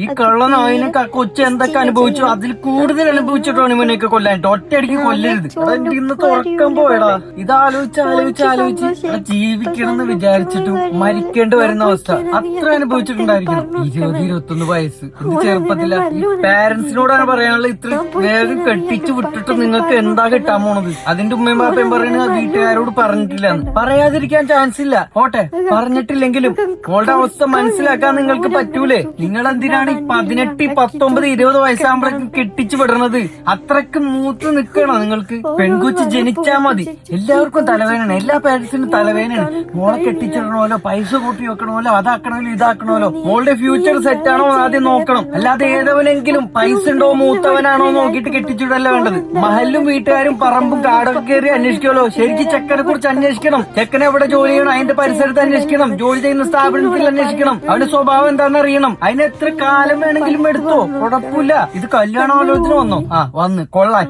ഈ കള്ളനായനൊക്കെ ആ കൊച്ചു എന്തൊക്കെ അനുഭവിച്ചു അതിൽ കൂടുതൽ അനുഭവിച്ചിട്ടാണ് ഇവനെയൊക്കെ കൊല്ലാൻ. ഒറ്റയടിക്ക് കൊല്ലരുത്. എന്റെ ഇന്ന് തുറക്കം പോയടാ. ആലോചിച്ച് ജീവിക്കണം എന്ന് വിചാരിച്ചിട്ടും മരിക്കേണ്ടി വരുന്ന അവസ്ഥ അത്ര അനുഭവിച്ചിട്ടുണ്ടായിരിക്കണം. 20-21 വയസ്സ്, ഇത് ചെറുപ്പത്തില. ഈ പാരന്റ്സിനോടാണ് പറയാനുള്ളത്, ഇത്ര വേഗം കെട്ടിച്ചു വിട്ടിട്ട് നിങ്ങൾക്ക് എന്താ കിട്ടാൻ പോണത്. അതിന്റെ ഉമ്മയും പാപ്പയും പറയുന്നത് വീട്ടുകാരോട് പറഞ്ഞിട്ടില്ലെന്ന്. പറയാതിരിക്കാൻ ചാൻസ് ഇല്ല. പോട്ടെ, പറഞ്ഞിട്ടില്ലെങ്കിലും മോളുടെ അവസ്ഥ മനസ്സിലാക്കാൻ നിങ്ങൾക്ക് പറ്റൂലേ? നിങ്ങൾ എന്തിനാണ് ഈ 18, 19, 20 വയസ്സാകുമ്പോഴേക്കും കെട്ടിച്ചു വിടണത്? അത്രക്ക് മൂത്ത് നിൽക്കണോ നിങ്ങൾക്ക്? പെൺകുച്ചി ജനിച്ചാ മതി. എല്ലാവർക്കും തലവേദനയാണ്, എല്ലാ പേരൻസിനും തലവേദനയാണ്. മോളെ കെട്ടിച്ചിടണമല്ലോ, പൈസ കൂട്ടി വെക്കണമല്ലോ, അതാക്കണമല്ലോ, ഇതാക്കണമല്ലോ. മോളുടെ ഫ്യൂച്ചർ സെറ്റ് ആണോ ആദ്യം നോക്കണം. അല്ലാതെ ഏതവനെങ്കിലും പൈസ ഉണ്ടോ മൂത്തവനാണോ നോക്കിയിട്ട് കെട്ടിച്ചിടല്ല വേണ്ടത്. മഹലും വീട്ടുകാരും പറമ്പും കാടൊക്കെ കയറി അന്വേഷിക്കുമല്ലോ. ശരിക്കും ചെക്കനെ കുറിച്ച് അന്വേഷിക്കണം. ചെക്കനെ എവിടെ ജോലി ചെയ്യണം, അതിന്റെ പരിസരത്ത് അന്വേഷിക്കണം. ജോലി ചെയ്യുന്ന സ്ഥാപനത്തിൽ അന്വേഷിക്കണം. അവന്റെ സ്വഭാവം എന്താണെന്ന് അറിയണം. അതിന് എത്ര കാലം വേണമെങ്കിലും എടുത്തോ, കുഴപ്പമില്ല. ഇത് കല്യാണാലോചന വന്നോ? വന്ന്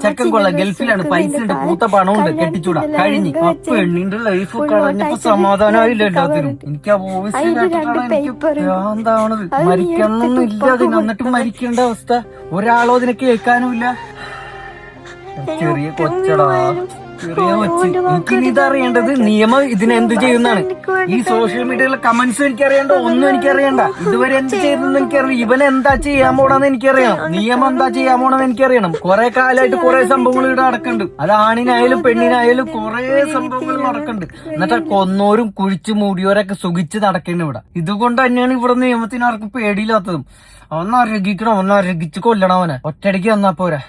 ചെക്കൻ ഗൾഫിലാണ്, പൈസ ഉണ്ട്, പൂത്ത പണമുണ്ട്, കെട്ടിച്ചൂടാ, കഴിഞ്ഞ്. അപ്പൊ പെണ്ണിന്റെ ലൈഫ് കളഞ്ഞപ്പോ സമാധാനമായില്ല എല്ലാത്തിനും. എനിക്ക് ആ വോയിസ് കേട്ടിട്ടാണ് എനിക്ക് ഭ്രാന്താവണത്. മരിക്കണമെന്നും ഇല്ല അതിന്, എന്നിട്ടും മരിക്കേണ്ട അവസ്ഥ. ഒരാളോ അതിനെ കേൾക്കാനുമില്ല. ചെറിയ കൊച്ചടാ, ചെറിയ കൊച്ച്. എനിക്കിനി ഇതറിയേണ്ടത് നിയമം ഇതിനെന്ത് ചെയ്യുന്നതാണ്. ഈ സോഷ്യൽ മീഡിയയിലെ കമന്റ്സ് എനിക്കറിയണ്ട, ഒന്നും എനിക്കറിയണ്ട. ഇതുവരെ എന്ത് ചെയ്തെന്ന് എനിക്കറിയാം. ഇവൻ എന്താ ചെയ്യാൻ പോണെന്ന് എനിക്കറിയാം. നിയമം എന്താ ചെയ്യാൻ പോണെന്ന് എനിക്കറിയണം. കുറെ കാലമായിട്ട് കുറെ സംഭവങ്ങൾ ഇവിടെ നടക്കുന്നുണ്ട്. അത് ആണിനായാലും പെണ്ണിനായാലും കുറെ സംഭവങ്ങൾ നടക്കുന്നുണ്ട്. എന്നിട്ട് കൊന്നോരും കുഴിച്ചു മൂടിയോരൊക്കെ സുഖിച്ച് നടക്കുന്നു ഇവിടെ. ഇതുകൊണ്ട് തന്നെയാണ് ഇവിടെ നിയമത്തിന് ആർക്കും പേടിയില്ലാത്തതും. ഒന്നരകിക്കണം, ഒന്നരകിച്ച് കൊല്ലണം അവനെ. ഒറ്റയടിക്ക് വന്നാ പോരാ.